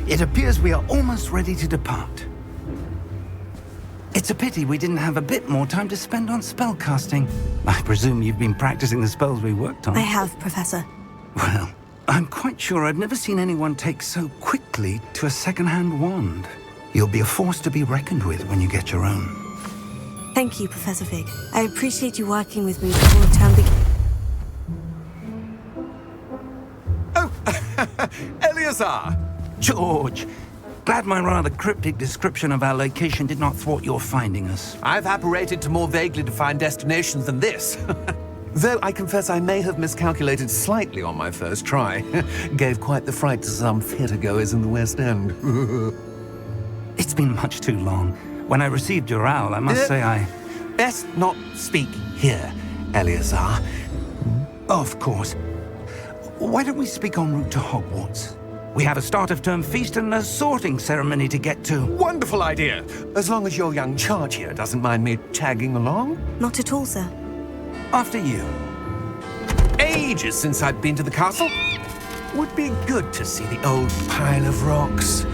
It appears we are almost ready to depart. It's a pity we didn't have a bit more time to spend on spellcasting. I presume you've been practicing the spells we worked on. I have, Professor. Well, I'm quite sure I've never seen anyone take so quickly to a second-hand wand. You'll be a force to be reckoned with when you get your own. Thank you, Professor Fig. I appreciate you working with me before the term begins. Oh, Eleazar! George, glad my rather cryptic description of our location did not thwart your finding us. I've apparated to more vaguely defined destinations than this. Though I confess I may have miscalculated slightly on my first try. Gave quite the fright to some theatre-goers in the West End. It's been much too long. When I received your owl, I must say I... Best not speak here, Eleazar. Of course. Why don't we speak en route to Hogwarts? We have a start-of-term feast and a sorting ceremony to get to. Wonderful idea! As long as your young charge here doesn't mind me tagging along. Not at all, sir. After you. Ages since I'd been to the castle. Would be good to see the old pile of rocks.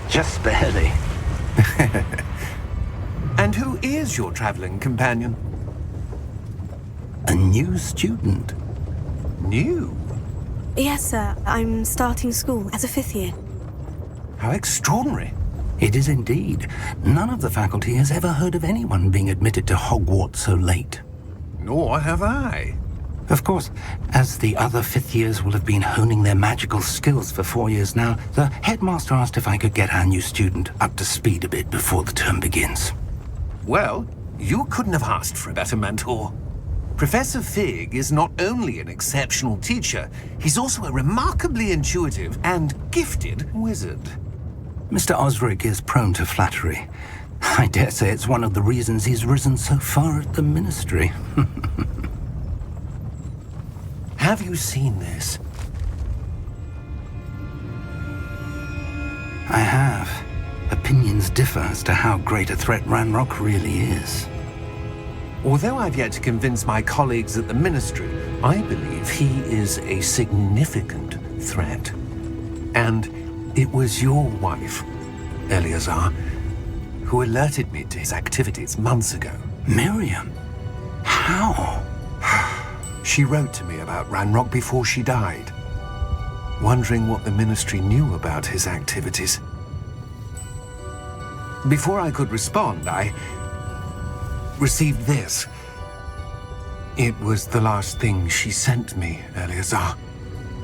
Just barely. And who is your traveling companion? A new student. New? Yes, sir. I'm starting school as a 5th year. How extraordinary. It is indeed. None of the faculty has ever heard of anyone being admitted to Hogwarts so late. Nor have I. Of course, as the other 5th years will have been honing their magical skills for 4 years now, the headmaster asked if I could get our new student up to speed a bit before the term begins. Well, you couldn't have asked for a better mentor. Professor Fig is not only an exceptional teacher, he's also a remarkably intuitive and gifted wizard. Mr. Osric is prone to flattery. I dare say it's one of the reasons he's risen so far at the ministry. Have you seen this? I have. Opinions differ as to how great a threat Ranrock really is. Although I've yet to convince my colleagues at the Ministry, I believe he is a significant threat. And it was your wife, Eleazar, who alerted me to his activities months ago. Miriam? How? She wrote to me about Ranrock before she died, wondering what the Ministry knew about his activities. Before I could respond, I received this. It was the last thing she sent me, Eleazar.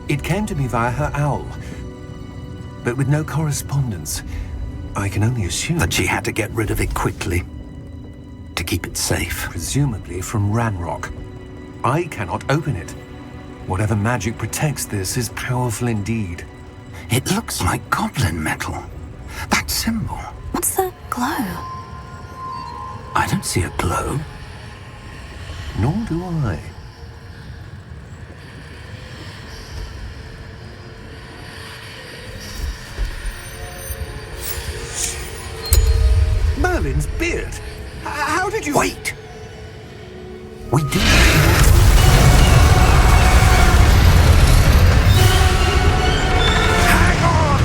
It came to me via her owl, but with no correspondence. I can only assume that she had to get rid of it quickly, to keep it safe. Presumably from Ranrock. I cannot open it. Whatever magic protects this is powerful indeed. It looks like goblin metal. That symbol. What's that glow? I don't see a glow. Nor do I. Merlin's beard. How did you... Wait! We do... Hang on!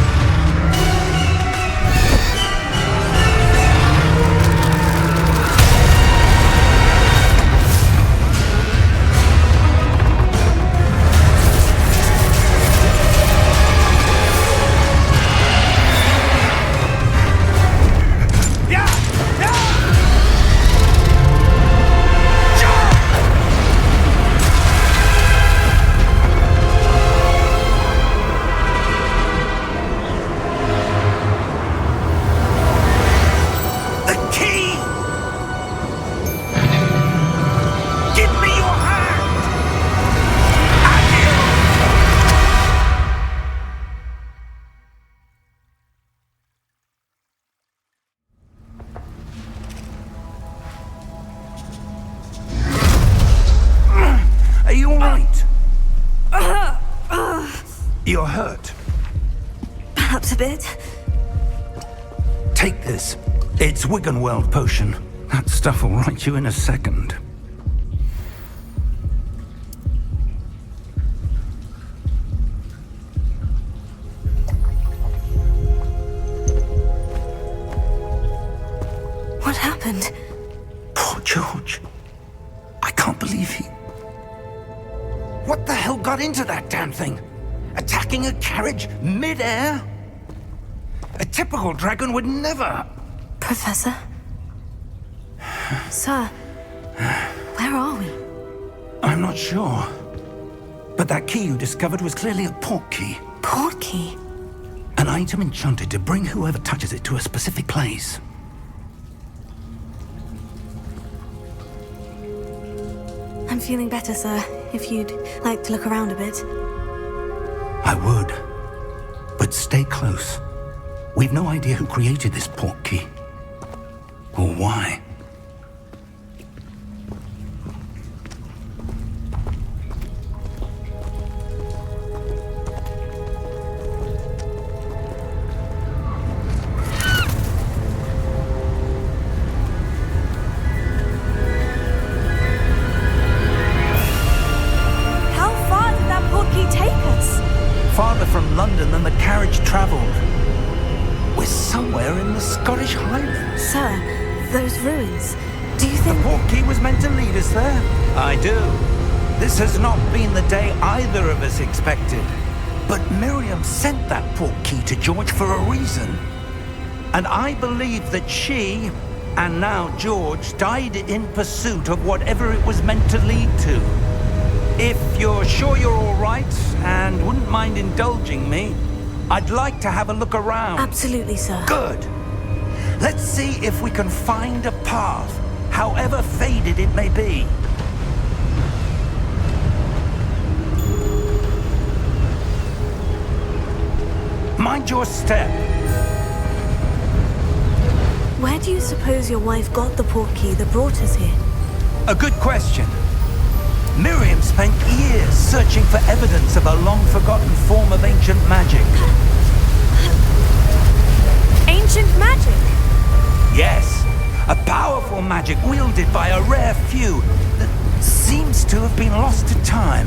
Are you all right? You're hurt. Perhaps a bit. Take this. It's Wiggenweld potion. That stuff will right you in a second. What happened? Poor George. I can't believe he... What the hell got into that damn thing? Attacking a carriage mid-air? A typical dragon would never... Professor? Sir, where are we? I'm not sure. But that key you discovered was clearly a port key. Port key? An item enchanted to bring whoever touches it to a specific place. I'm feeling better, sir. If you'd like to look around a bit. I would. But stay close. We've no idea who created this port key. Or why. Farther from London than the carriage travelled. We're somewhere in the Scottish Highlands. Sir, those ruins. Do you think... The port key was meant to lead us there? I do. This has not been the day either of us expected. But Miriam sent that port key to George for a reason. And I believe that she, and now George, died in pursuit of whatever it was meant to lead to. If you're sure you're all right, and wouldn't mind indulging me, I'd like to have a look around. Absolutely, sir. Good. Let's see if we can find a path, however faded it may be. Mind your step. Where do you suppose your wife got the port key that brought us here? A good question. Miriam spent years searching for evidence of a long-forgotten form of ancient magic. Ancient magic? Yes, a powerful magic wielded by a rare few that seems to have been lost to time.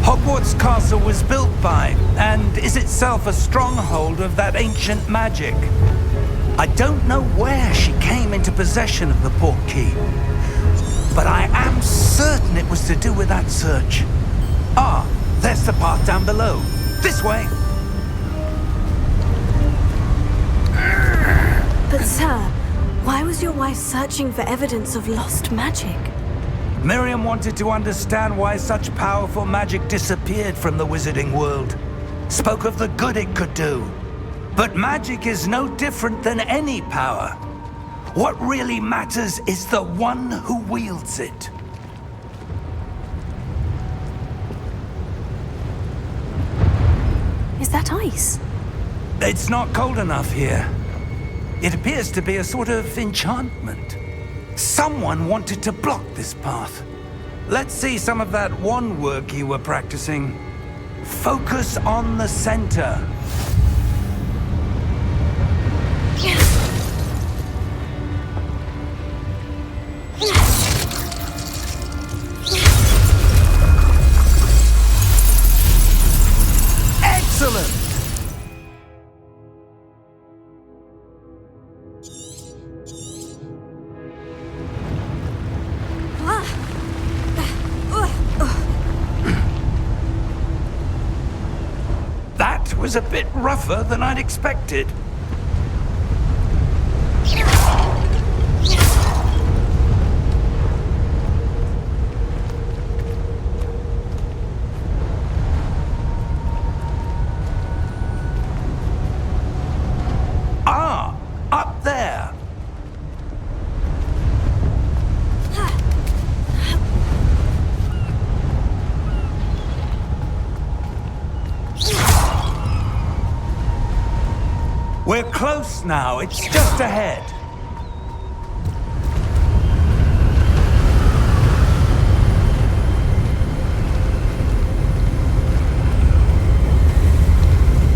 Hogwarts Castle was built by, and is itself a stronghold of that ancient magic. I don't know where she came into possession of the port key, but I am certain it was to do with that search. Ah, there's the path down below. This way. But sir, why was your wife searching for evidence of lost magic? Miriam wanted to understand why such powerful magic disappeared from the wizarding world. Spoke of the good it could do. But magic is no different than any power. What really matters is the one who wields it. Is that ice? It's not cold enough here. It appears to be a sort of enchantment. Someone wanted to block this path. Let's see some of that wand work you were practicing. Focus on the center. was a bit rougher than I'd expected. Ah, up there. We're close now. It's just ahead.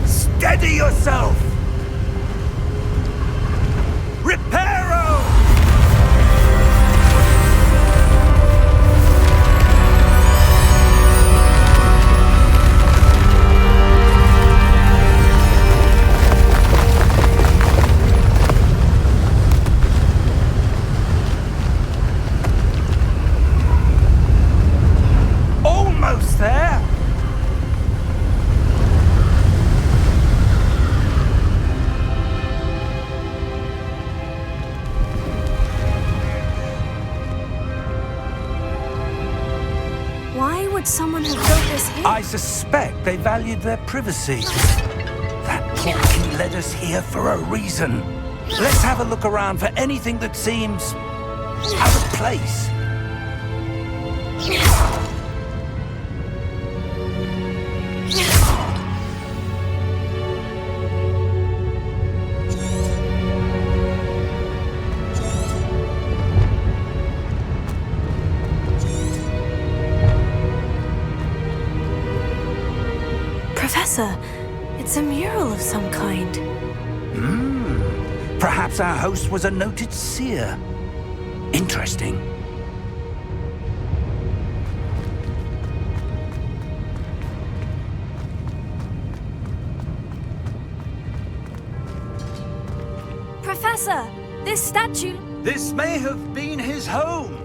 Steady yourself! Reparo! Almost there! Why would someone have built this here? I suspect they valued their privacy. That portkey led us here for a reason. Let's have a look around for anything that seems out of place. Professor, it's a mural of some kind. Perhaps our host was a noted seer. Interesting. Professor, this statue... This may have been his home.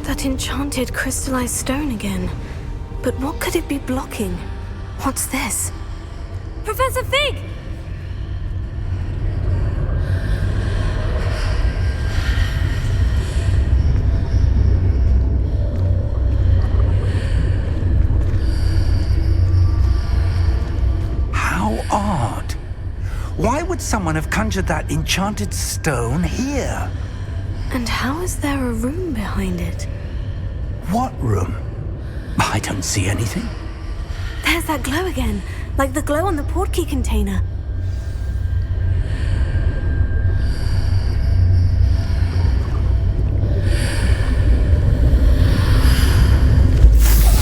That enchanted crystallized stone again. But what could it be blocking? What's this? Professor Fig! How odd. Why would someone have conjured that enchanted stone here? And how is there a room behind it? What room? I don't see anything. There's that glow again, like the glow on the portkey container.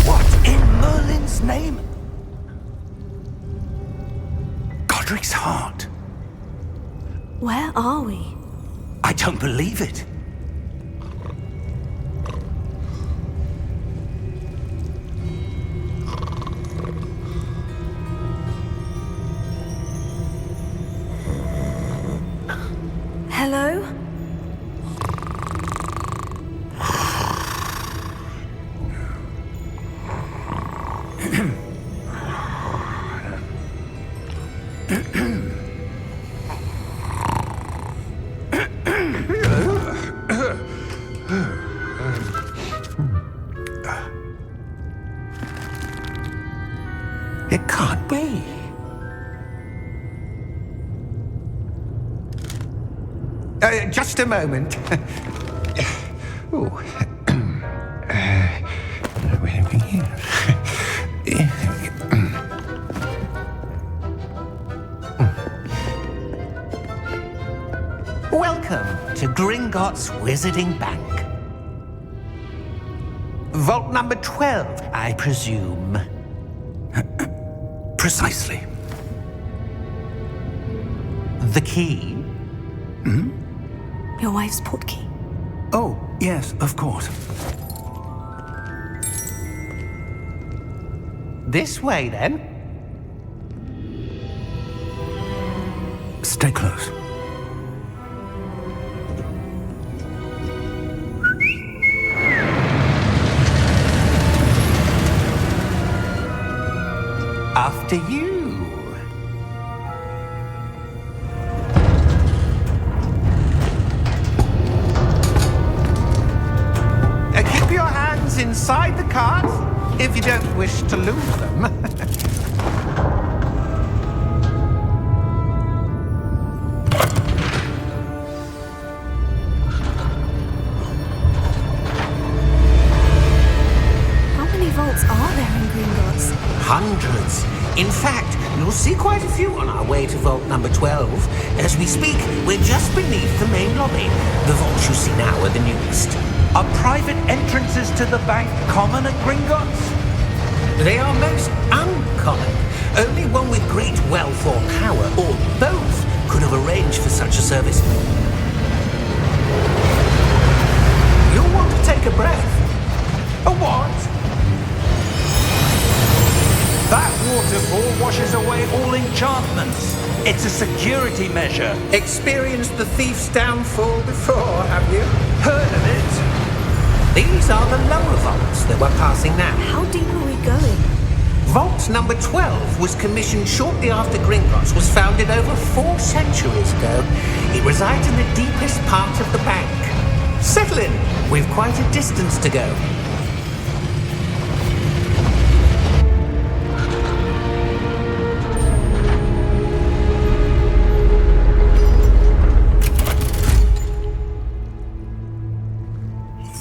What in Merlin's name? Godric's heart. Where are we? I don't believe it. Hello? It can't be. Just a moment. Oh. Welcome to Gringotts Wizarding Bank. Vault number 12, I presume. Precisely. The key? Your wife's portkey. Oh, Yes, of course. This way, then. Stay close. After you. Keep your hands inside the cart if you don't wish to lose them. How many vaults are there in Gringotts? Hundreds. In fact, you'll see quite a few on our way to vault number 12. As we speak, we're just beneath the main lobby. The vaults you see now are the newest. Are private entrances to the bank common at Gringotts? They are most uncommon. Only one with great wealth or power, or both, could have arranged for such a service. You'll want to take a breath. A what? That waterfall washes away all enchantments. It's a security measure. Experienced the thief's downfall before, have you? Heard of it? These are the lower vaults that we're passing now. How deep are we going? Vault number 12 was commissioned shortly after Gringotts was founded over 4 centuries ago. It resides in the deepest part of the bank. Settle in. We've quite a distance to go.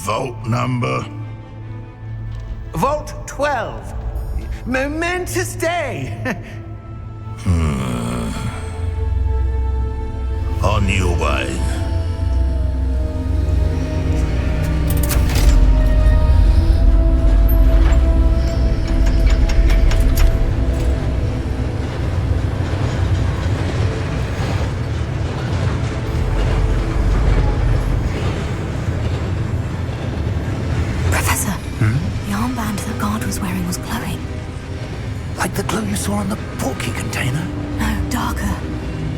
Vault number? Vault 12. Momentous day. On your way. Professor, the armband the guard was wearing was glowing. Like the glow you saw on the porky container? No, darker.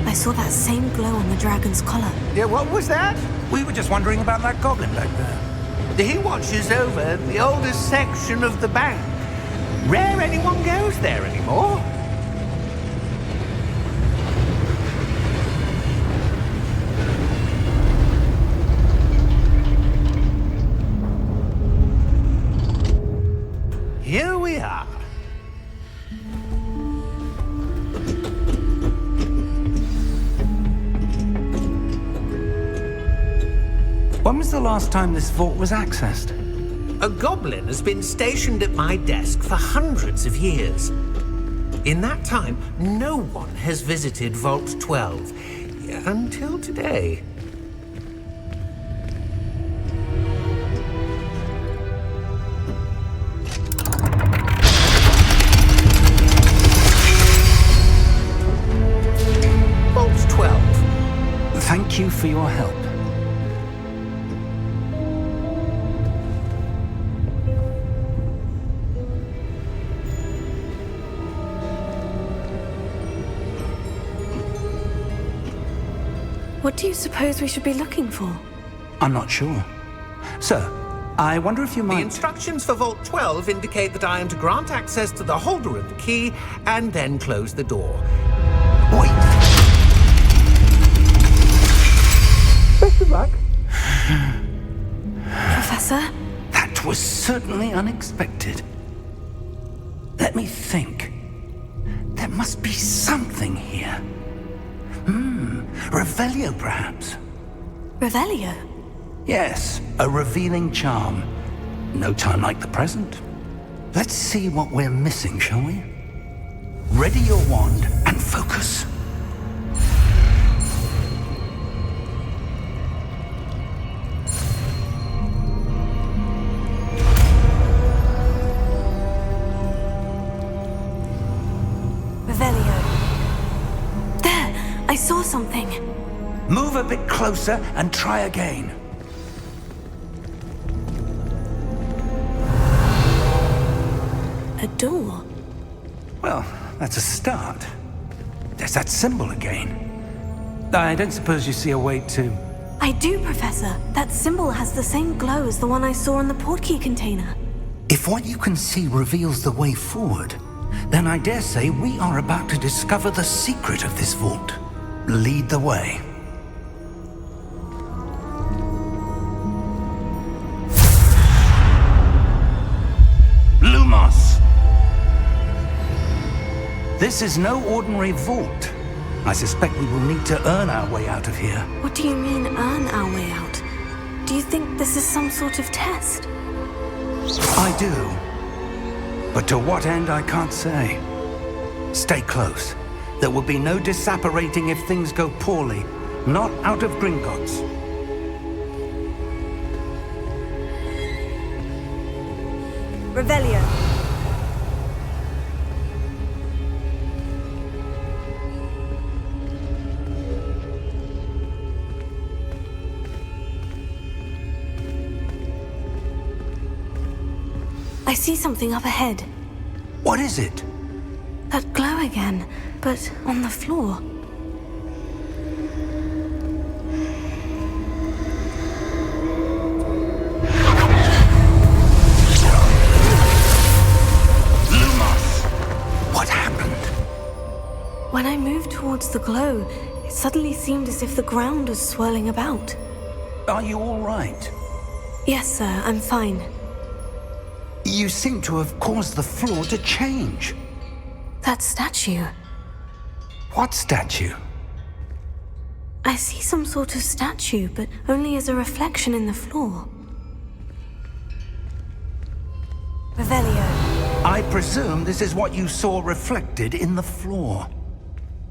I saw that same glow on the dragon's collar. Yeah, what was that? We were just wondering about that goblin back there. He watches over the oldest section of the bank. Rare anyone goes there anymore. Here we are. When was the last time this vault was accessed? A goblin has been stationed at my desk for hundreds of years. In that time, no one has visited Vault 12 until today. Vault 12. Thank you for your help. What do you suppose we should be looking for? I'm not sure. Sir, I wonder if you The might... instructions for Vault 12 indicate that I am to grant access to the holder of the key and then close the door. Wait! Best of luck. Professor? That was certainly unexpected. Let me think. There must be something here. Revelio, perhaps? Revelio? Yes, a revealing charm. No time like the present. Let's see what we're missing, shall we? Ready your wand and focus. Revelio. There! I saw something. Move a bit closer and try again. A door. Well, that's a start. There's that symbol again. I don't suppose you see a way to... I do, Professor. That symbol has the same glow as the one I saw in the portkey container. If what you can see reveals the way forward, then I dare say we are about to discover the secret of this vault. Lead the way. Lumos! This is no ordinary vault. I suspect we will need to earn our way out of here. What do you mean, earn our way out? Do you think this is some sort of test? I do. But to what end, I can't say. Stay close. There will be no disapparating if things go poorly. Not out of Gringotts. Revelio. I see something up ahead. What is it? That glow again, but on the floor. Lumos! What happened? When I moved towards the glow, it suddenly seemed as if the ground was swirling about. Are you all right? Yes, sir, I'm fine. You seem to have caused the floor to change. That statue. What statue? I see some sort of statue, but only as a reflection in the floor. Revelio. I presume this is what you saw reflected in the floor.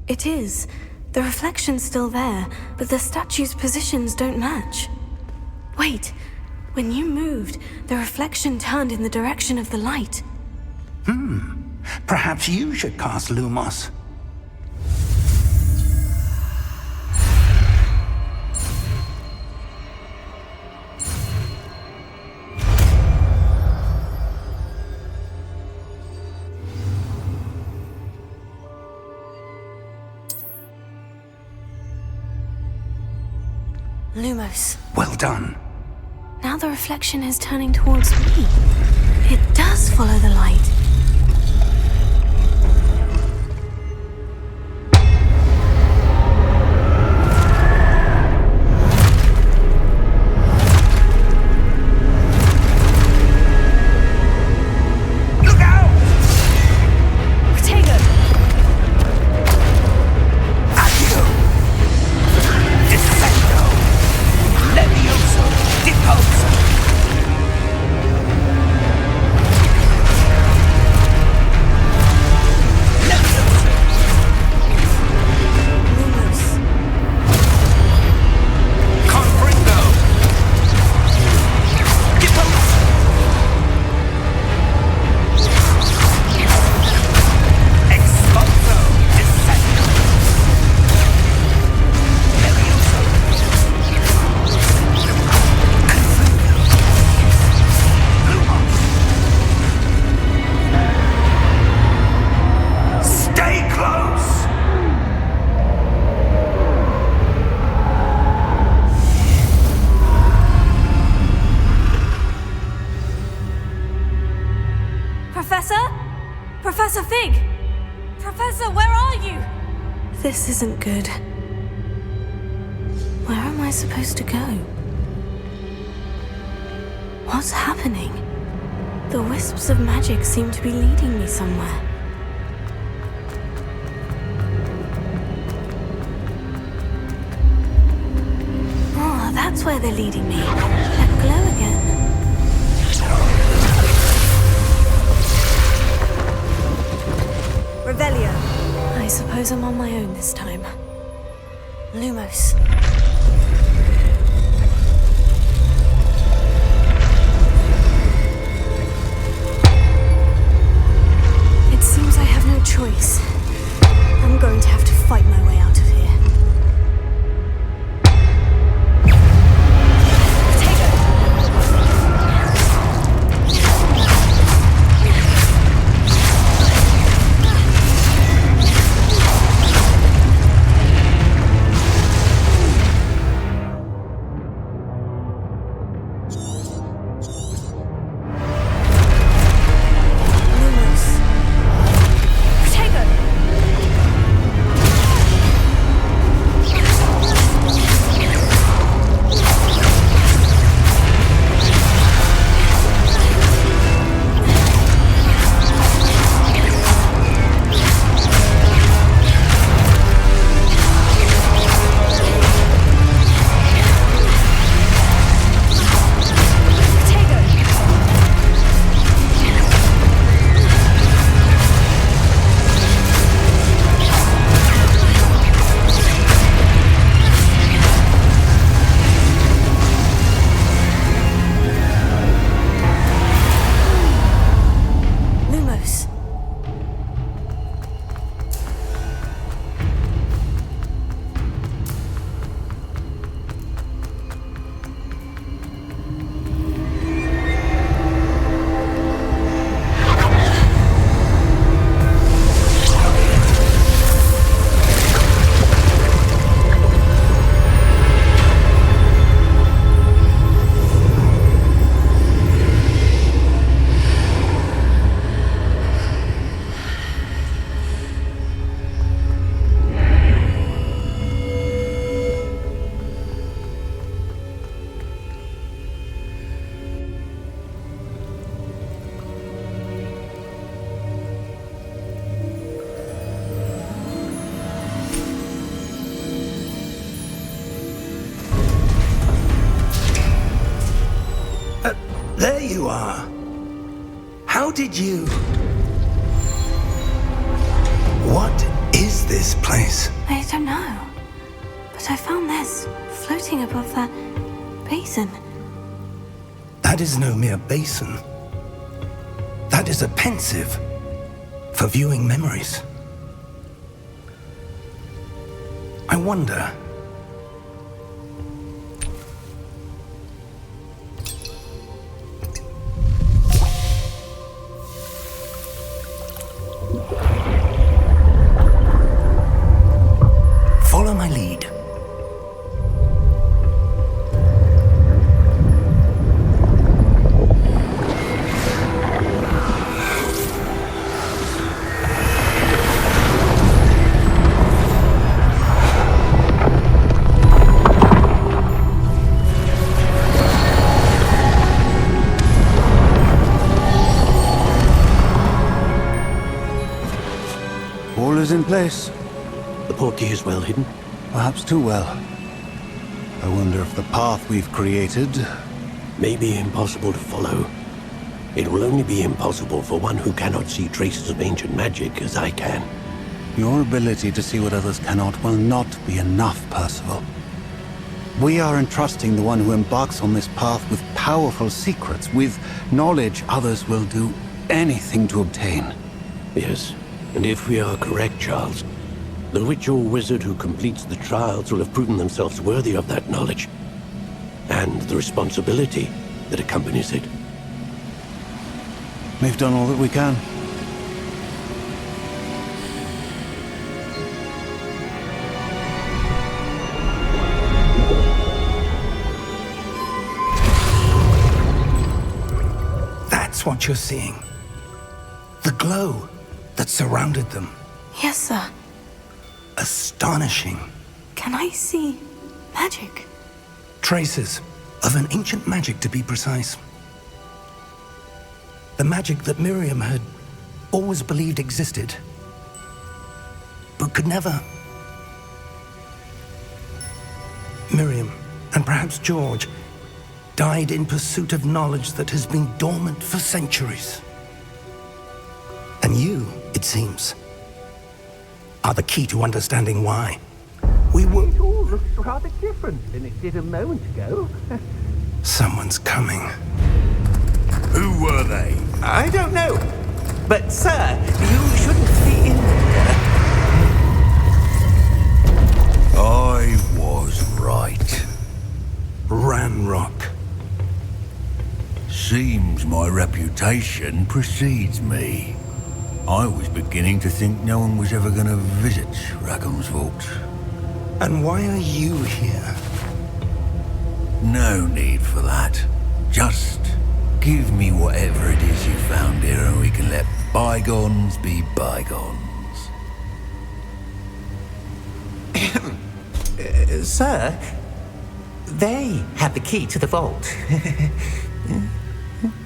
It is. The reflection's still there, but the statue's positions don't match. Wait. When you moved, the reflection turned in the direction of the light. Perhaps you should cast Lumos. Lumos. Well done. Now the reflection is turning towards me. It does follow the light. Look out! Protego! Accio! Descendo! Levioso! Deposo! Lumos. Confringo! Deposo! Exposo! Descendo! Levioso! Confringo! Lumos! Stay close! Professor? Professor Fig! Professor, where are you? This isn't good. Where am I supposed to go? What's happening? The wisps of magic seem to be leading me somewhere. Oh, that's where they're leading me. That glow again. Revelio. I suppose I'm on my own this time. Lumos. It seems I have no choice. I'm going to have to fight my way out of here. Protego. are. How did you... What is this place? I don't know. But I found this floating above that basin. That is no mere basin. That is a pensive for viewing memories. I wonder... Follow my lead. All is in place. The portkey is well hidden. Perhaps too well. I wonder if the path we've created... May be impossible to follow. It will only be impossible for one who cannot see traces of ancient magic as I can. Your ability to see what others cannot will not be enough, Percival. We are entrusting the one who embarks on this path with powerful secrets, with knowledge others will do anything to obtain. Yes, and if we are correct, Charles, the witch or wizard who completes the trials will have proven themselves worthy of that knowledge, and the responsibility that accompanies it. We've done all that we can. That's what you're seeing. The glow that surrounded them. Yes, sir. Astonishing. Can I see magic? Traces of an ancient magic, to be precise. The magic that Miriam had always believed existed, but could never. Miriam, and perhaps George, died in pursuit of knowledge that has been dormant for centuries. And you, it seems, are the key to understanding why. We were... It all looks rather different than it did a moment ago. Someone's coming. Who were they? I don't know. But, sir, you shouldn't be in there. I was right. Ranrock. Seems my reputation precedes me. I was beginning to think no one was ever going to visit Rackham's vault. And why are you here? No need for that. Just give me whatever it is you found here and we can let bygones be bygones. Sir, they had the key to the vault.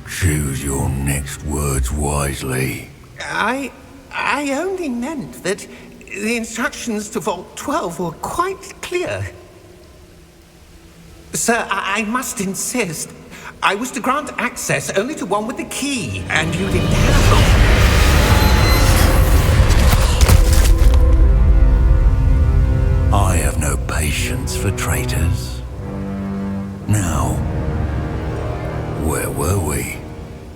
Choose your next words wisely. I only meant that the instructions to Vault 12 were quite clear. Sir, I must insist. I was to grant access only to one with the key, and you didn't have I have no patience for traitors. Now, where were we?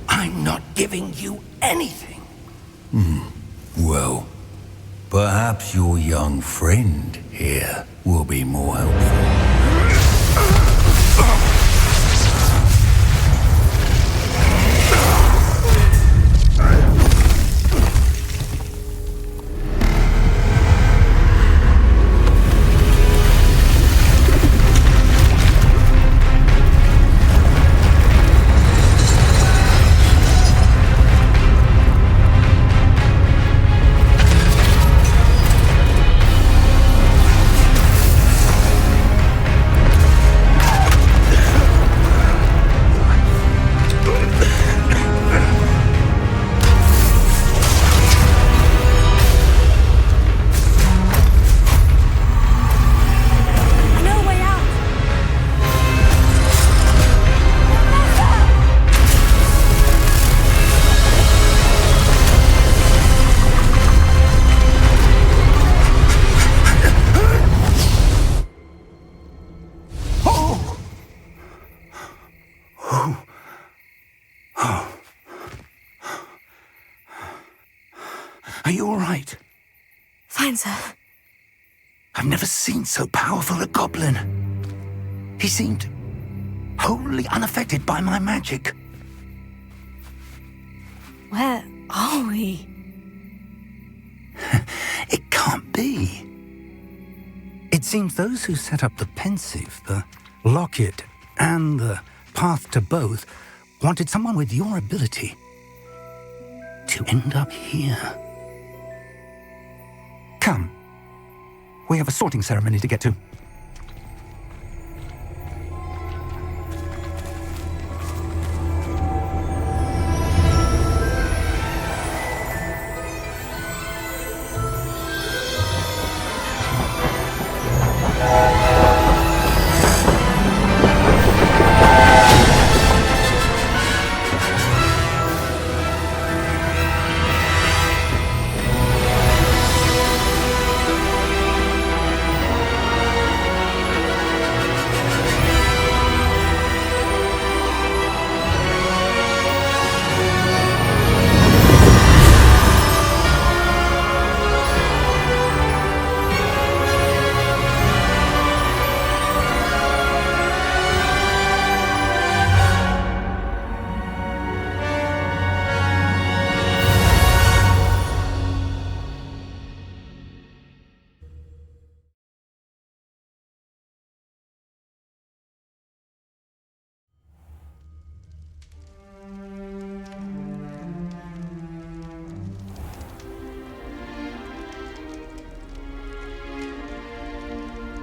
I'm not giving you anything. Well, perhaps your young friend here will be more helpful. Are you all right? Fine, sir. I've never seen so powerful a goblin. He seemed wholly unaffected by my magic. Where are we? It can't be. It seems those who set up the pensive, the locket, and the path to both wanted someone with your ability to end up here. Come. We have a sorting ceremony to get to.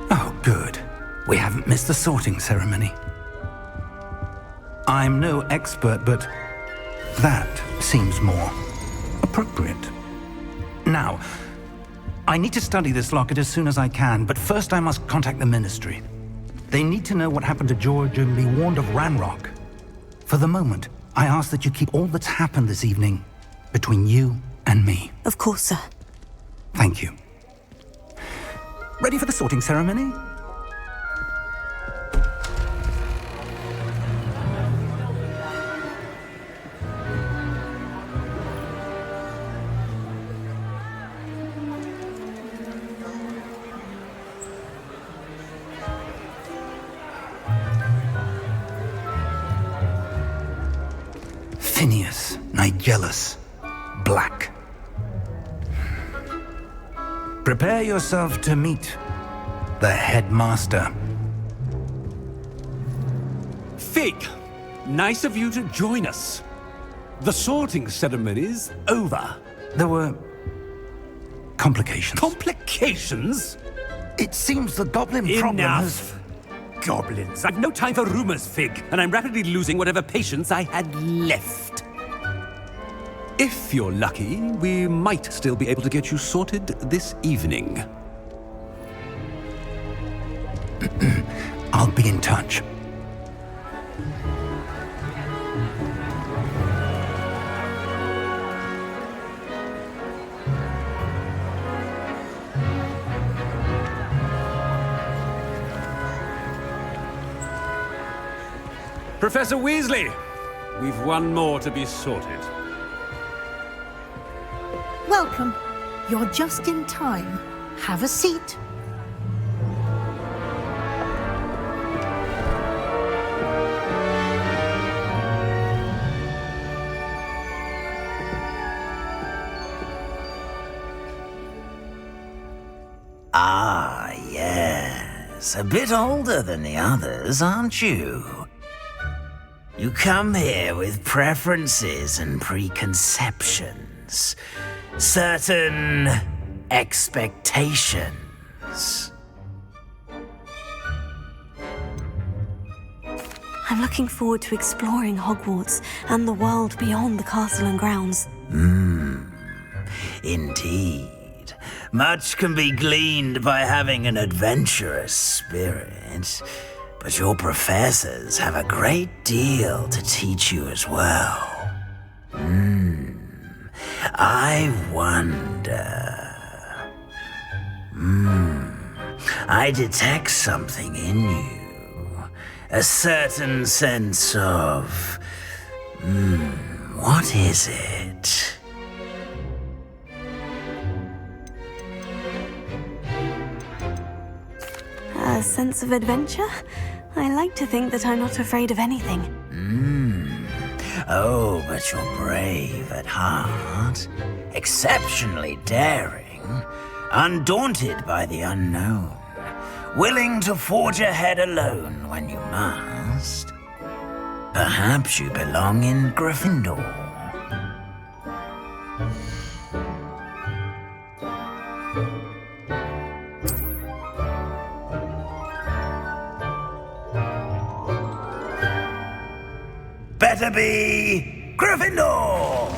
Oh, good. We haven't missed the sorting ceremony. I'm no expert, but that seems more appropriate. Now, I need to study this locket as soon as I can, but first I must contact the Ministry. They need to know what happened to George and be warned of Ranrock. For the moment, I ask that you keep all that's happened this evening between you and me. Of course, sir. Thank you. Ready for the sorting ceremony? Phineas, Nigellus, Black. Prepare yourself to meet the headmaster. Fig, nice of you to join us. The sorting ceremony's over. There were complications. Complications? It seems the goblin problem has... Enough! Goblins. I've no time for rumors, Fig, and I'm rapidly losing whatever patience I had left. If you're lucky, we might still be able to get you sorted this evening. I'll be in touch. Professor Weasley, we've one more to be sorted. Welcome. You're just in time. Have a seat. Ah, yes. A bit older than the others, aren't you? You come here with preferences and preconceptions. Certain expectations. I'm looking forward to exploring Hogwarts and the world beyond the castle and grounds. Indeed. Much can be gleaned by having an adventurous spirit, but your professors have a great deal to teach you as well. I wonder... I detect something in you. A certain sense of... what is it? sense of adventure. I like to think that I'm not afraid of anything. Oh, but you're brave at heart. Exceptionally daring. Undaunted by the unknown. Willing to forge ahead alone when you must. Perhaps you belong in Gryffindor. Better be Gryffindor!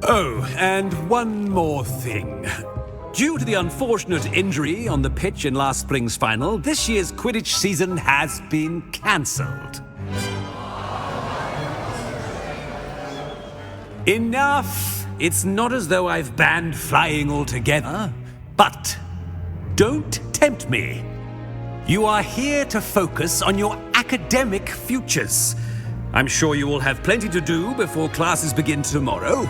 Oh, and one more thing. Due to the unfortunate injury on the pitch in last spring's final, this year's Quidditch season has been cancelled. Enough! It's not as though I've banned flying altogether, but don't tempt me. You are here to focus on your academic futures. I'm sure you will have plenty to do before classes begin tomorrow.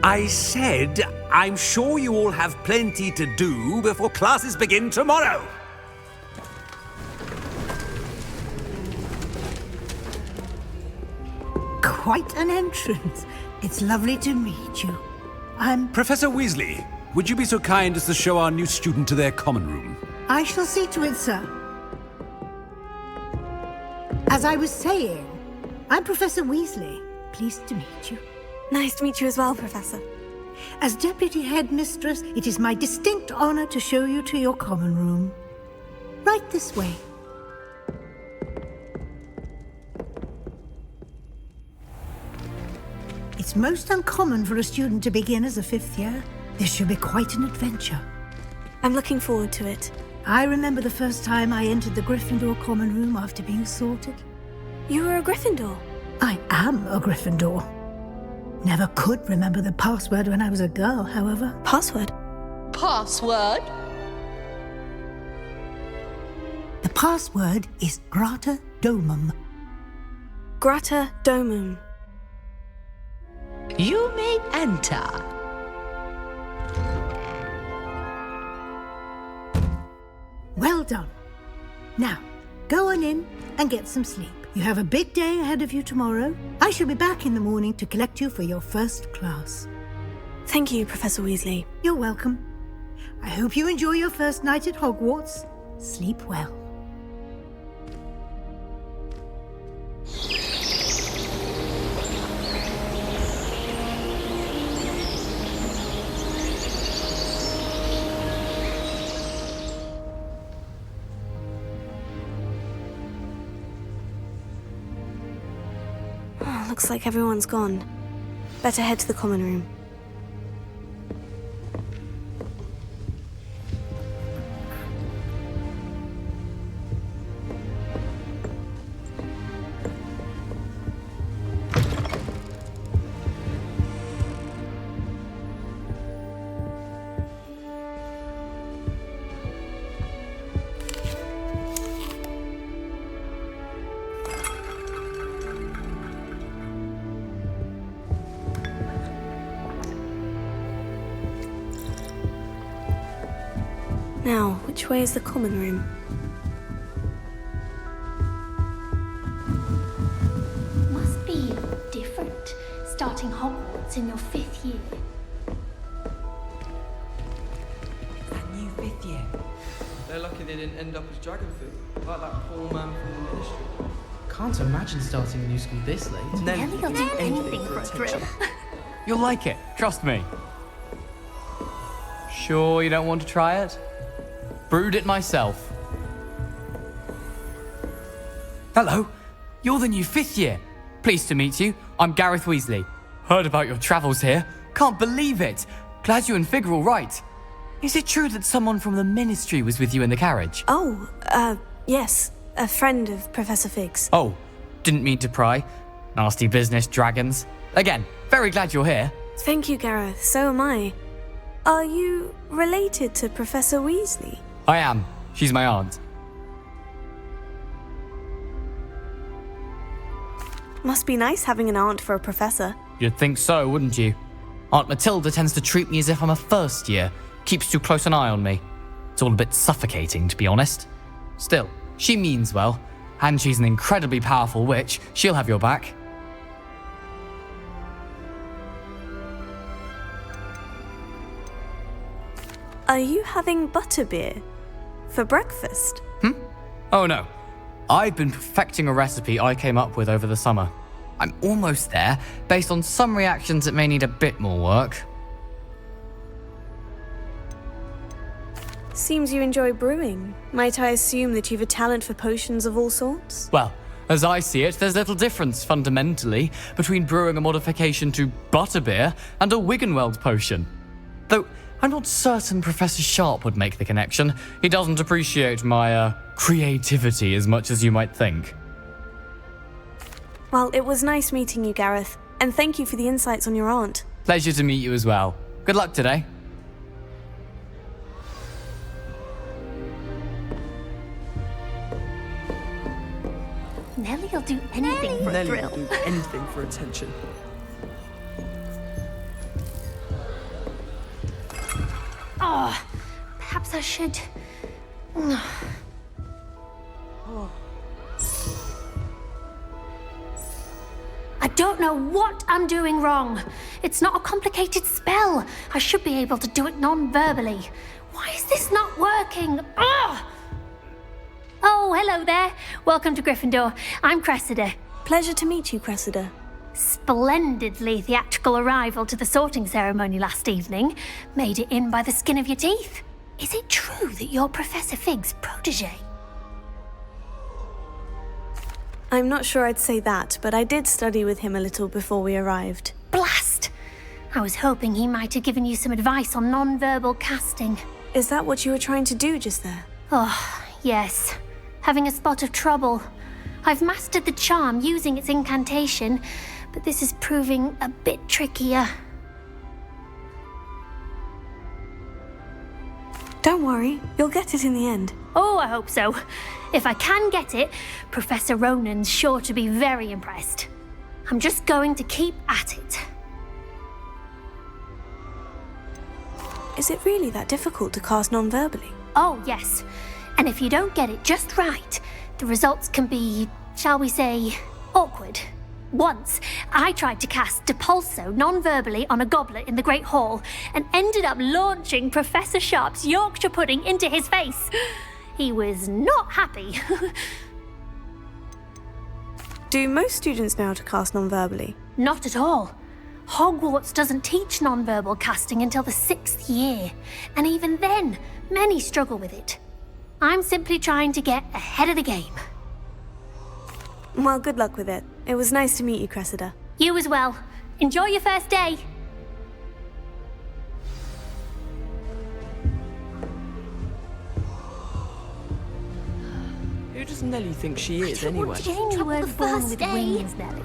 I said, I'm sure you all have plenty to do before classes begin tomorrow. Quite an entrance. It's lovely to meet you. Professor Weasley, would you be so kind as to show our new student to their common room? I shall see to it, sir. As I was saying, I'm Professor Weasley. Pleased to meet you. Nice to meet you as well, Professor. As Deputy Headmistress, it is my distinct honor to show you to your common room. Right this way. It's most uncommon for a student to begin as a fifth year. This should be quite an adventure. I'm looking forward to it. I remember the first time I entered the Gryffindor common room after being sorted. You were a Gryffindor? I am a Gryffindor. Never could remember the password when I was a girl, however. Password? Password? The password is Grata Domum. Grata Domum. You may enter. Well done. Now, go on in and get some sleep. You have a big day ahead of you tomorrow. I shall be back in the morning to collect you for your first class. Thank you, Professor Weasley. You're welcome. I hope you enjoy your first night at Hogwarts. Sleep well. Looks like everyone's gone. Better head to the common room. Now, which way is the common room? Must be different, starting Hogwarts in your 5th year. That new 5th year. They're lucky they didn't end up as dragon food, like that poor man from the ministry. Can't imagine starting a new school this late. Nelly will do anything for a thrill. You'll like it, trust me. Sure you don't want to try it? Brewed it myself. Hello, you're the new 5th year. Pleased to meet you. I'm Gareth Weasley. Heard about your travels here. Can't believe it. Glad you and Fig are all right. Is it true that someone from the Ministry was with you in the carriage? Oh, yes. A friend of Professor Fig's. Oh, didn't mean to pry. Nasty business, dragons. Again, very glad you're here. Thank you, Gareth. So am I. Are you related to Professor Weasley? I am. She's my aunt. Must be nice having an aunt for a professor. You'd think so, wouldn't you? Aunt Matilda tends to treat me as if I'm a first year. Keeps too close an eye on me. It's all a bit suffocating, to be honest. Still, she means well. And she's an incredibly powerful witch. She'll have your back. Are you having butterbeer for breakfast? Oh no. I've been perfecting a recipe I came up with over the summer. I'm almost there, based on some reactions that may need a bit more work. Seems you enjoy brewing. Might I assume that you've a talent for potions of all sorts? Well, as I see it, there's little difference, fundamentally, between brewing a modification to butterbeer and a Wiggenweld potion. Though, I'm not certain Professor Sharp would make the connection. He doesn't appreciate my, creativity as much as you might think. Well, it was nice meeting you, Gareth, and thank you for the insights on your aunt. Pleasure to meet you as well. Good luck today. Nellie'll do anything for a Nellie thrill. will do anything for attention. Oh, perhaps I should. I don't know what I'm doing wrong. It's not a complicated spell. I should be able to do it non-verbally. Why is this not working? Ugh! Oh, hello there. Welcome to Gryffindor. I'm Cressida. Pleasure to meet you, Cressida. Splendidly theatrical arrival to the sorting ceremony last evening. Made it in by the skin of your teeth. Is it true that you're Professor Fig's protege? I'm not sure I'd say that, but I did study with him a little before we arrived. Blast! I was hoping he might have given you some advice on non-verbal casting. Is that what you were trying to do just there? Oh, yes. Having a spot of trouble. I've mastered the charm using its incantation, but this is proving a bit trickier. Don't worry, you'll get it in the end. Oh, I hope so. If I can get it, Professor Ronan's sure to be very impressed. I'm just going to keep at it. Is it really that difficult to cast non-verbally? Oh, yes. And if you don't get it just right, the results can be, shall we say, awkward. Once, I tried to cast Depulso non-verbally on a goblet in the Great Hall and ended up launching Professor Sharp's Yorkshire pudding into his face. He was not happy. Do most students know how to cast non-verbally? Not at all. Hogwarts doesn't teach non-verbal casting until the 6th year, and even then, many struggle with it. I'm simply trying to get ahead of the game. Well, good luck with it. It was nice to meet you, Cressida. You as well. Enjoy your first day. Who does Nellie think she is, anyway? Shame you weren't born with wings, Nellie.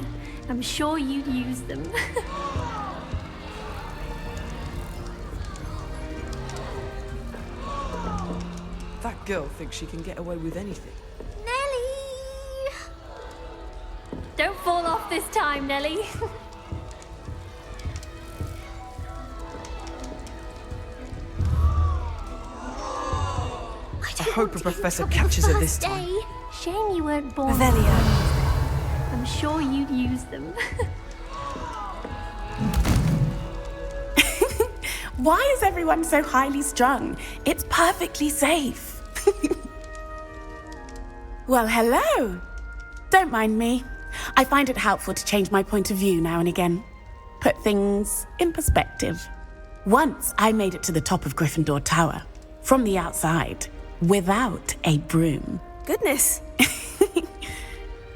I'm sure you'd use them. That girl thinks she can get away with anything. Nellie! Don't fall off this time, Nellie. I hope a professor catches her this time. Shame you weren't born. Revelio. I'm sure you'd use them. Why is everyone so highly strung? It's perfectly safe. Well, hello. Don't mind me. I find it helpful to change my point of view now and again. Put things in perspective. Once I made it to the top of Gryffindor Tower, from the outside, without a broom. Goodness.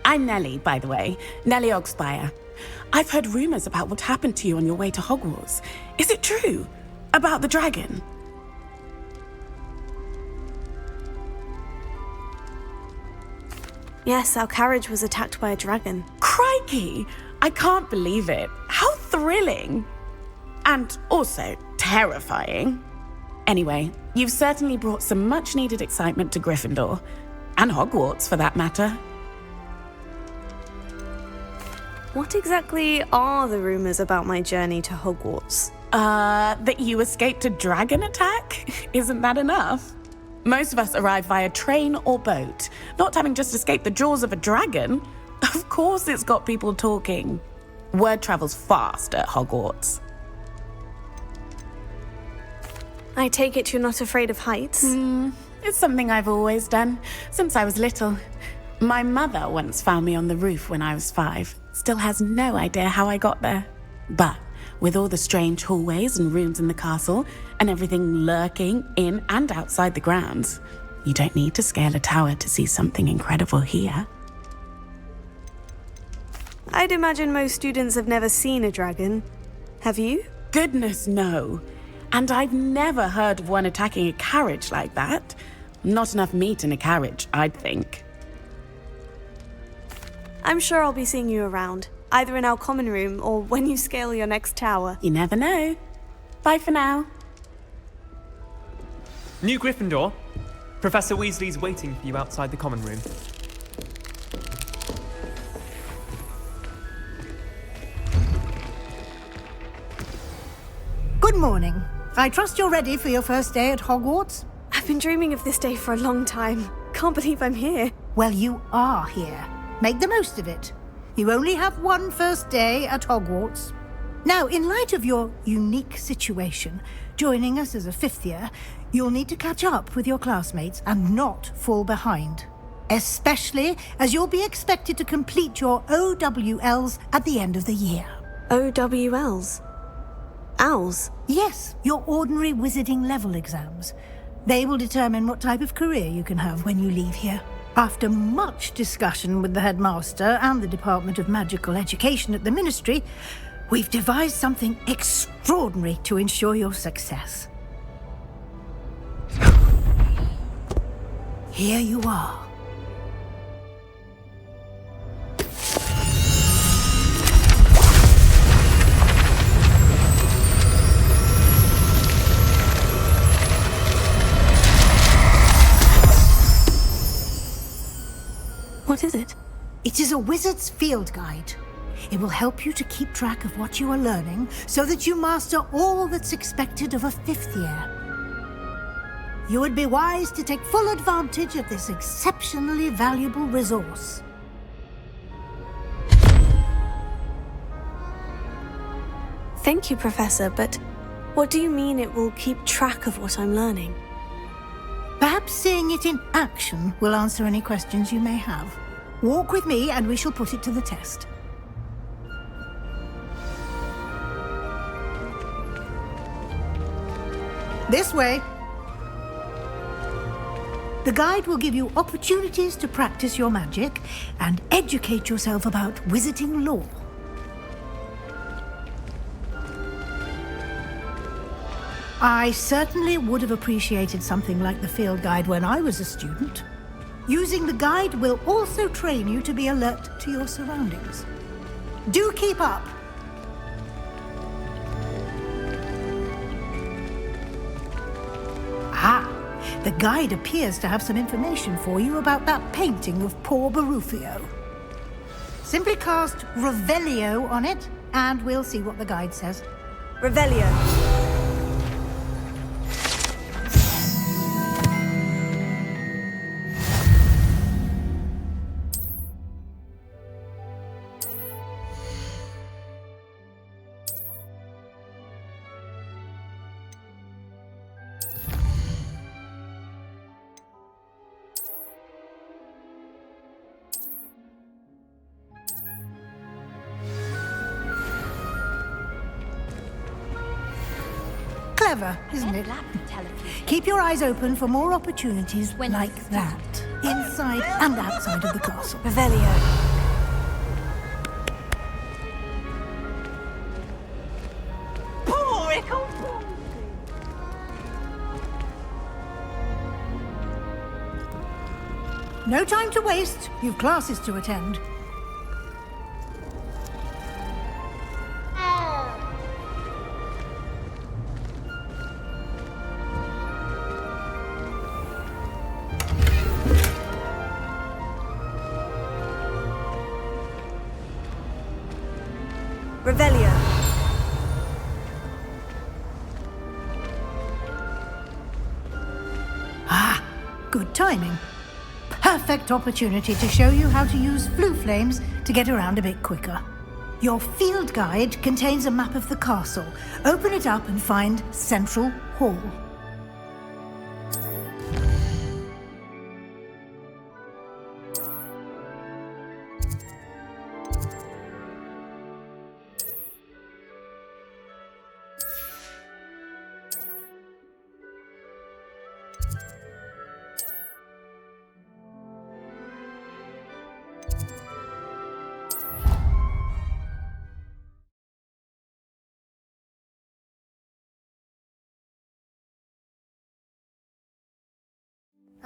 I'm Nellie, by the way. Nellie Ogspire. I've heard rumors about what happened to you on your way to Hogwarts. Is it true? About the dragon? Yes, our carriage was attacked by a dragon. Crikey! I can't believe it. How thrilling! And also terrifying. Anyway, you've certainly brought some much-needed excitement to Gryffindor. And Hogwarts, for that matter. What exactly are the rumors about my journey to Hogwarts? That you escaped a dragon attack? Isn't that enough? Most of us arrive via train or boat, not having just escaped the jaws of a dragon. Of course it's got people talking. Word travels fast at Hogwarts. I take it you're not afraid of heights? It's something I've always done, since I was little. My mother once found me on the roof when I was 5. Still has no idea how I got there. But with all the strange hallways and rooms in the castle, and everything lurking in and outside the grounds, you don't need to scale a tower to see something incredible here. I'd imagine most students have never seen a dragon. Have you? Goodness, no. And I've never heard of one attacking a carriage like that. Not enough meat in a carriage, I'd think. I'm sure I'll be seeing you around, either in our common room or when you scale your next tower. You never know. Bye for now. New Gryffindor. Professor Weasley's waiting for you outside the common room. Good morning. I trust you're ready for your first day at Hogwarts? I've been dreaming of this day for a long time. Can't believe I'm here. Well, you are here. Make the most of it. You only have one first day at Hogwarts. Now, in light of your unique situation, joining us as a 5th year, you'll need to catch up with your classmates and not fall behind. Especially as you'll be expected to complete your OWLs at the end of the year. OWLs? Owls? Yes, your ordinary wizarding level exams. They will determine what type of career you can have when you leave here. After much discussion with the headmaster and the Department of Magical Education at the Ministry, we've devised something extraordinary to ensure your success. Here you are. What is it? It is a wizard's field guide. It will help you to keep track of what you are learning so that you master all that's expected of a 5th year. You would be wise to take full advantage of this exceptionally valuable resource. Thank you, Professor, but what do you mean it will keep track of what I'm learning? Perhaps seeing it in action will answer any questions you may have. Walk with me and we shall put it to the test. This way. The guide will give you opportunities to practice your magic and educate yourself about wizarding lore. I certainly would have appreciated something like the field guide when I was a student. Using the guide will also train you to be alert to your surroundings. Do keep up! Ah, the guide appears to have some information for you about that painting of poor Barufio. Simply cast Revelio on it, and we'll see what the guide says. Revelio. Clever, isn't it? Keep your eyes open for more opportunities like that, inside and outside of the castle. Revelio. No time to waste. You've classes to attend. Revelio. Ah, good timing. Perfect opportunity to show you how to use flue flames to get around a bit quicker. Your field guide contains a map of the castle. Open it up and find Central Hall.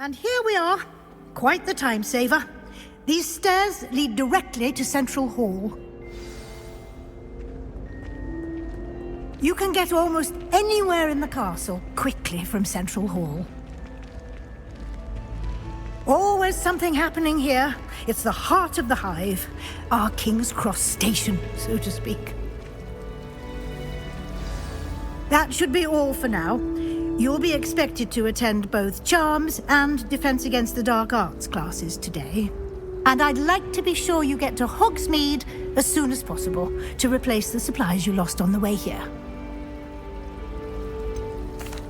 And here we are. Quite the time saver. These stairs lead directly to Central Hall. You can get almost anywhere in the castle quickly from Central Hall. Always something happening here. It's the heart of the hive. Our King's Cross station, so to speak. That should be all for now. You'll be expected to attend both Charms and Defense Against the Dark Arts classes today. And I'd like to be sure you get to Hogsmeade as soon as possible to replace the supplies you lost on the way here.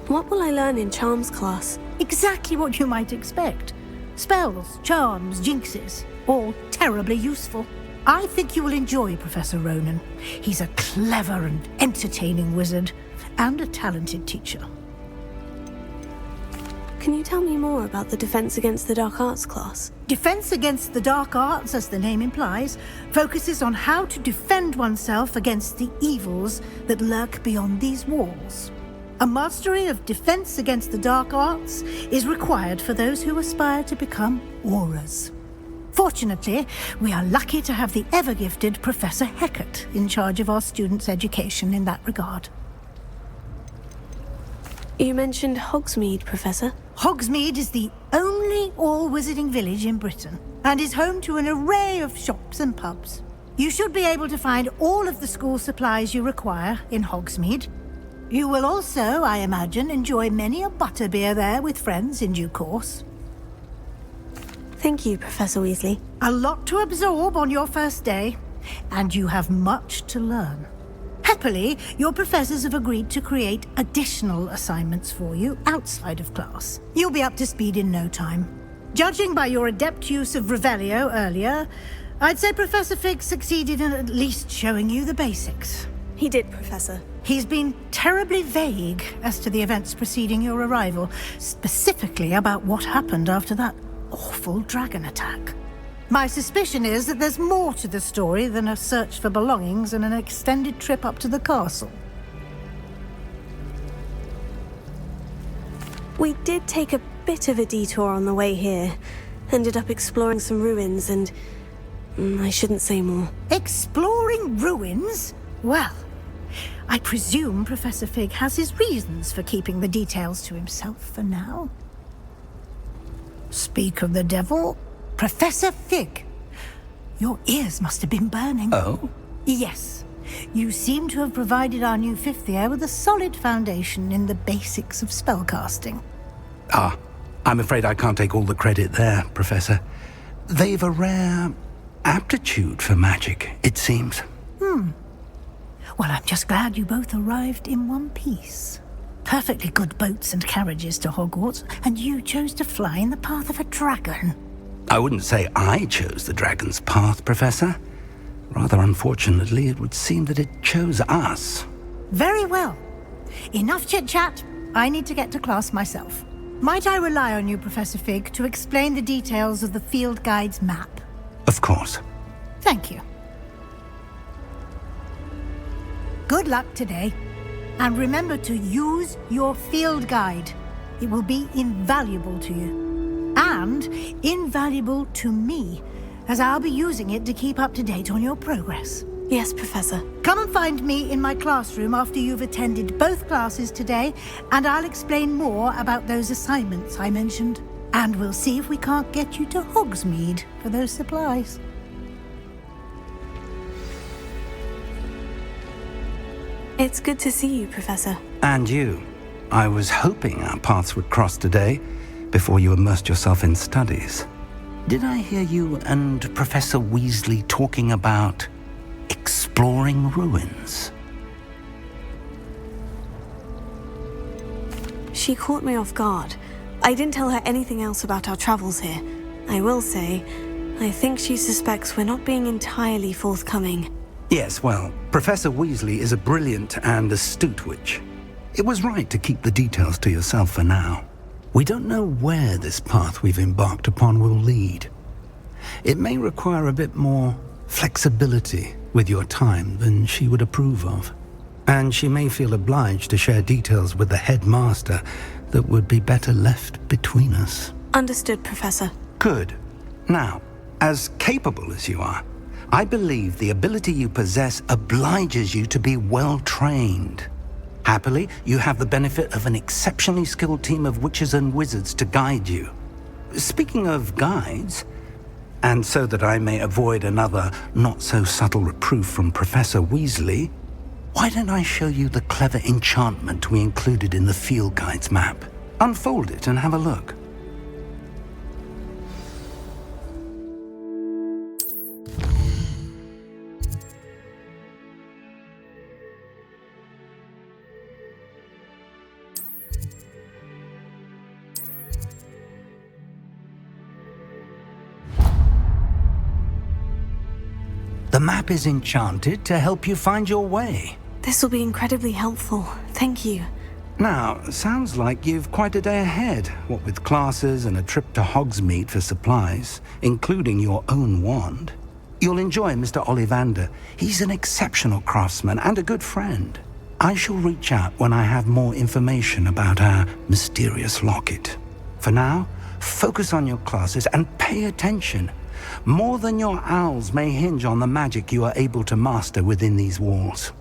What will I learn in Charms class? Exactly what you might expect. Spells, charms, jinxes, all terribly useful. I think you will enjoy Professor Ronan. He's a clever and entertaining wizard, and a talented teacher. Can you tell me more about the Defense Against the Dark Arts class? Defense Against the Dark Arts, as the name implies, focuses on how to defend oneself against the evils that lurk beyond these walls. A mastery of Defense Against the Dark Arts is required for those who aspire to become auras. Fortunately, we are lucky to have the ever-gifted Professor Heckert in charge of our students' education in that regard. You mentioned Hogsmeade, Professor. Hogsmeade is the only all-wizarding village in Britain, and is home to an array of shops and pubs. You should be able to find all of the school supplies you require in Hogsmeade. You will also, I imagine, enjoy many a butterbeer there with friends in due course. Thank you, Professor Weasley. A lot to absorb on your first day, and you have much to learn. Happily, your professors have agreed to create additional assignments for you outside of class. You'll be up to speed in no time. Judging by your adept use of Revelio earlier, I'd say Professor Fig succeeded in at least showing you the basics. He did, Professor. He's been terribly vague as to the events preceding your arrival, specifically about what happened after that awful dragon attack. My suspicion is that there's more to the story than a search for belongings and an extended trip up to the castle. We did take a bit of a detour on the way here. Ended up exploring some ruins and... I shouldn't say more. Exploring ruins? Well, I presume Professor Fig has his reasons for keeping the details to himself for now. Speak of the devil... Professor Fig, your ears must have been burning. Oh? Yes. You seem to have provided our new fifth year with a solid foundation in the basics of spellcasting. Ah, I'm afraid I can't take all the credit there, Professor. They've a rare aptitude for magic, it seems. Well, I'm just glad you both arrived in one piece. Perfectly good boats and carriages to Hogwarts, and you chose to fly in the path of a dragon. I wouldn't say I chose the dragon's path, Professor. Rather unfortunately, it would seem that it chose us. Very well. Enough chit-chat. I need to get to class myself. Might I rely on you, Professor Fig, to explain the details of the field guide's map? Of course. Thank you. Good luck today. And remember to use your field guide. It will be invaluable to you. And invaluable to me, as I'll be using it to keep up to date on your progress. Yes, Professor. Come and find me in my classroom after you've attended both classes today, and I'll explain more about those assignments I mentioned. And we'll see if we can't get you to Hogsmeade for those supplies. It's good to see you, Professor. And you. I was hoping our paths would cross today, before you immersed yourself in studies. Did I hear you and Professor Weasley talking about exploring ruins? She caught me off guard. I didn't tell her anything else about our travels here. I will say, I think she suspects we're not being entirely forthcoming. Yes, well, Professor Weasley is a brilliant and astute witch. It was right to keep the details to yourself for now. We don't know where this path we've embarked upon will lead. It may require a bit more flexibility with your time than she would approve of. And she may feel obliged to share details with the headmaster that would be better left between us. Understood, Professor. Good. Now, as capable as you are, I believe the ability you possess obliges you to be well-trained. Happily, you have the benefit of an exceptionally skilled team of witches and wizards to guide you. Speaking of guides, and so that I may avoid another not-so-subtle reproof from Professor Weasley, why don't I show you the clever enchantment we included in the field guide's map? Unfold it and have a look. The map is enchanted to help you find your way. This will be incredibly helpful. Thank you. Now, sounds like you've quite a day ahead, what with classes and a trip to Hogsmeade for supplies, including your own wand. You'll enjoy Mr. Ollivander. He's an exceptional craftsman and a good friend. I shall reach out when I have more information about our mysterious locket. For now, focus on your classes and pay attention. More than your owls may hinge on the magic you are able to master within these walls.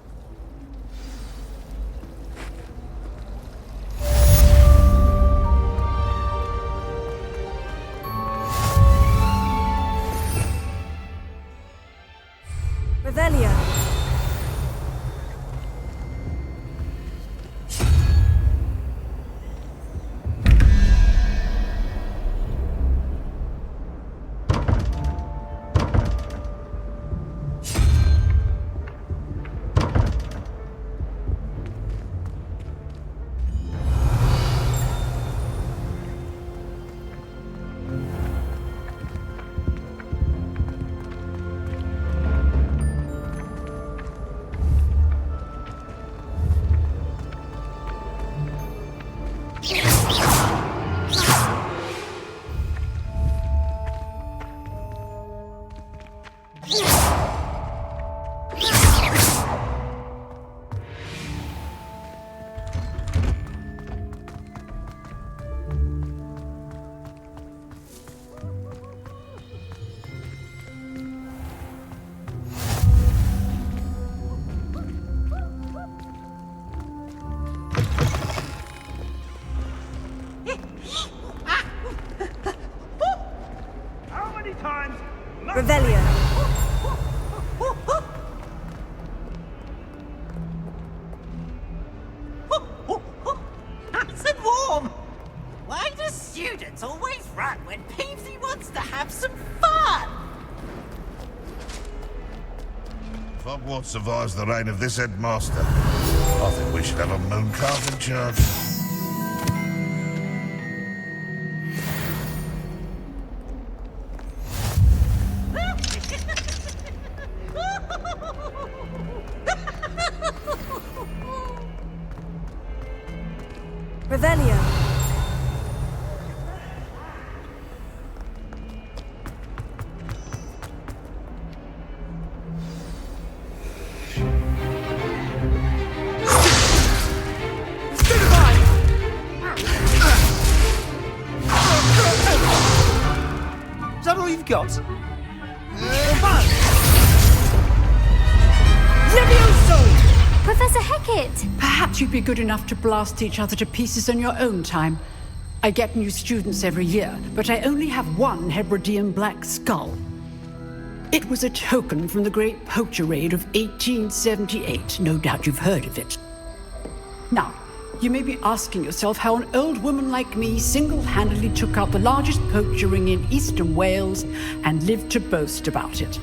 Revelio. Revelio. Nice and warm. Why do students always run when Peevesy wants to have some fun? If Hogwarts survives the reign of this headmaster, I think we should have a mooncart in charge. Revelio. Is that all you've got? Professor Hecat! Perhaps you'd be good enough to blast each other to pieces on your own time. I get new students every year, but I only have one Hebridean black skull. It was a token from the Great Poacher Raid of 1878. No doubt you've heard of it. Now, you may be asking yourself how an old woman like me single-handedly took out the largest poacher ring in eastern Wales and lived to boast about it.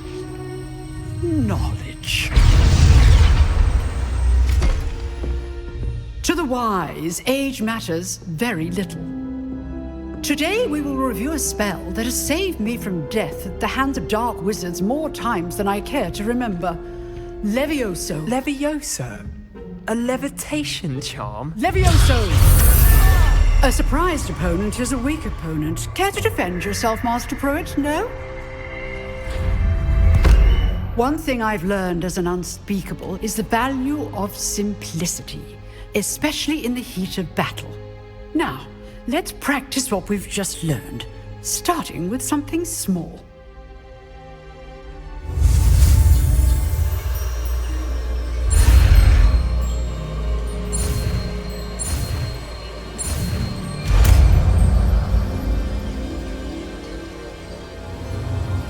Knowledge. To the wise, age matters very little. Today we will review a spell that has saved me from death at the hands of dark wizards more times than I care to remember. Levioso. Levioso? A levitation charm? Levioso! A surprised opponent is a weak opponent. Care to defend yourself, Master Pruitt? No? One thing I've learned as an unspeakable is the value of simplicity, especially in the heat of battle. Now, let's practice what we've just learned, starting with something small.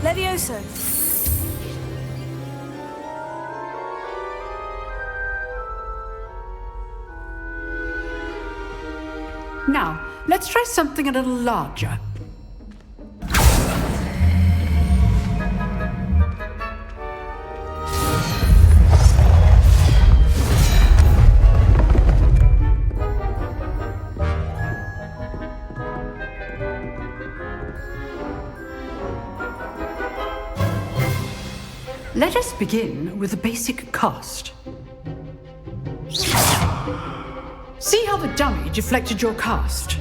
Levioso. Now, let's try something a little larger. Let us begin with a basic cast. See how the dummy deflected your cast?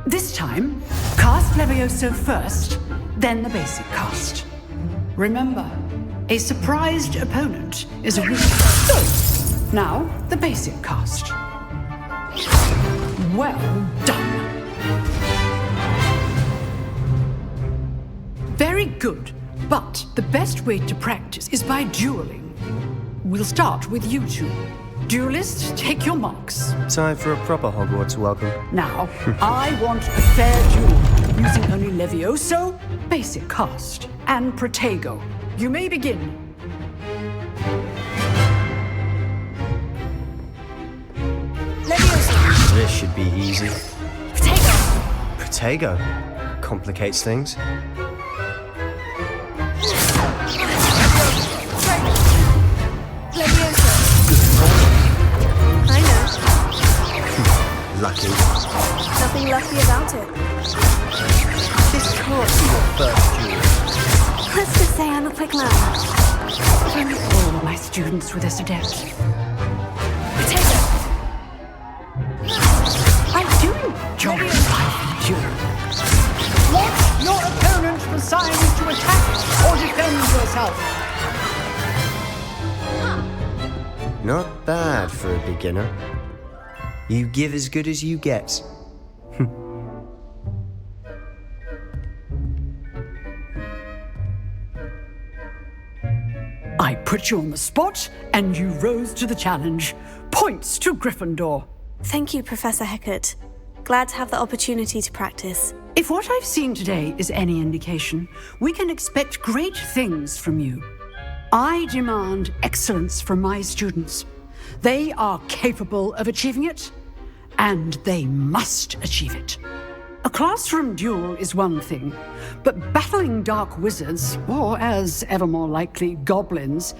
This time, cast Levioso first, then the basic cast. Remember, a surprised opponent is a weak. So, now the basic cast. Well done. Very good, but the best way to practice is by dueling. We'll start with you two. Duelists, take your marks. Time for a proper Hogwarts welcome. Now, I want a fair duel, using only Levioso, basic cast, and Protego. You may begin. Levioso. This should be easy. Protego. Protego? Complicates things. Levioso. I know. Lucky. Nothing lucky about it. This can't be your first duel. Let's just say I'm a quick learner. If only all of my students were this adept. Potato. I do enjoy life duel. Want your opponent assigned to attack or defend yourself? Not bad for a beginner. You give as good as you get. I put you on the spot, and you rose to the challenge. Points to Gryffindor. Thank you, Professor Hecat. Glad to have the opportunity to practice. If what I've seen today is any indication, we can expect great things from you. I demand excellence from my students. They are capable of achieving it, and they must achieve it. A classroom duel is one thing, but battling dark wizards, or as ever more likely, goblins,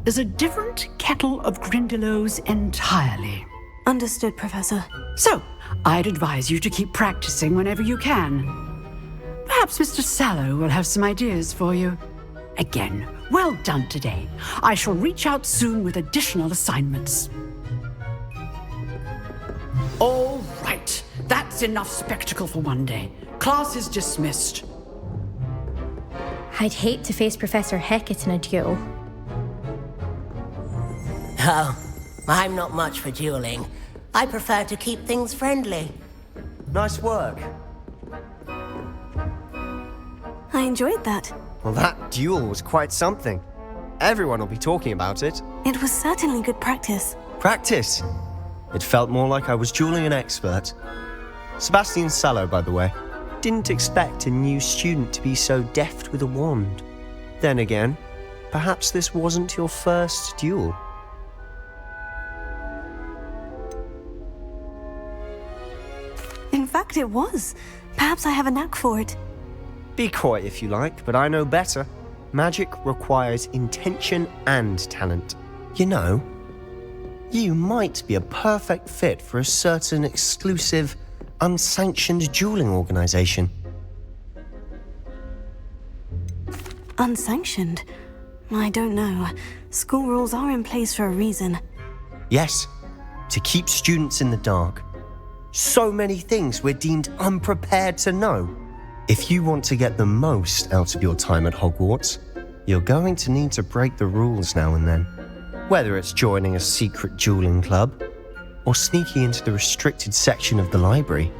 is a different kettle of Grindylows entirely. Understood, Professor. So, I'd advise you to keep practicing whenever you can. Perhaps Mr. Sallow will have some ideas for you. Again, well done today. I shall reach out soon with additional assignments. All right, that's enough spectacle for one day. Class is dismissed. I'd hate to face Professor Hecat in a duel. Oh, I'm not much for dueling. I prefer to keep things friendly. Nice work. I enjoyed that. Well, that duel was quite something. Everyone will be talking about it. It was certainly good practice. Practice? It felt more like I was dueling an expert. Sebastian Sallow, by the way. Didn't expect a new student to be so deft with a wand. Then again, perhaps this wasn't your first duel. In fact, it was. Perhaps I have a knack for it. Be coy if you like, but I know better. Magic requires intention and talent. You know, you might be a perfect fit for a certain exclusive, unsanctioned dueling organization. Unsanctioned? I don't know. School rules are in place for a reason. Yes, to keep students in the dark. So many things we're deemed unprepared to know. If you want to get the most out of your time at Hogwarts, you're going to need to break the rules now and then. Whether it's joining a secret dueling club, or sneaking into the restricted section of the library,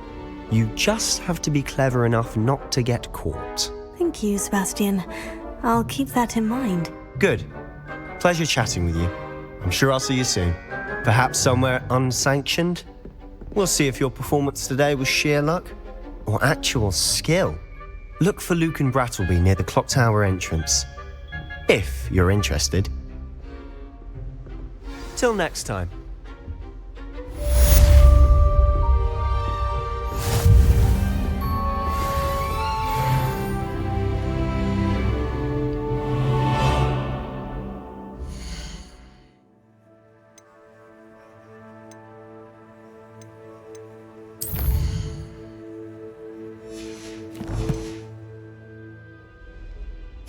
you just have to be clever enough not to get caught. Thank you, Sebastian. I'll keep that in mind. Good. Pleasure chatting with you. I'm sure I'll see you soon. Perhaps somewhere unsanctioned? We'll see if your performance today was sheer luck or actual skill. Look for Luke and Brattleby near the clock tower entrance, if you're interested. Till next time.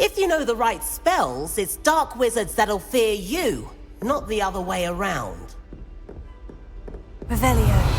If you know the right spells, it's dark wizards that'll fear you, not the other way around. Revelio.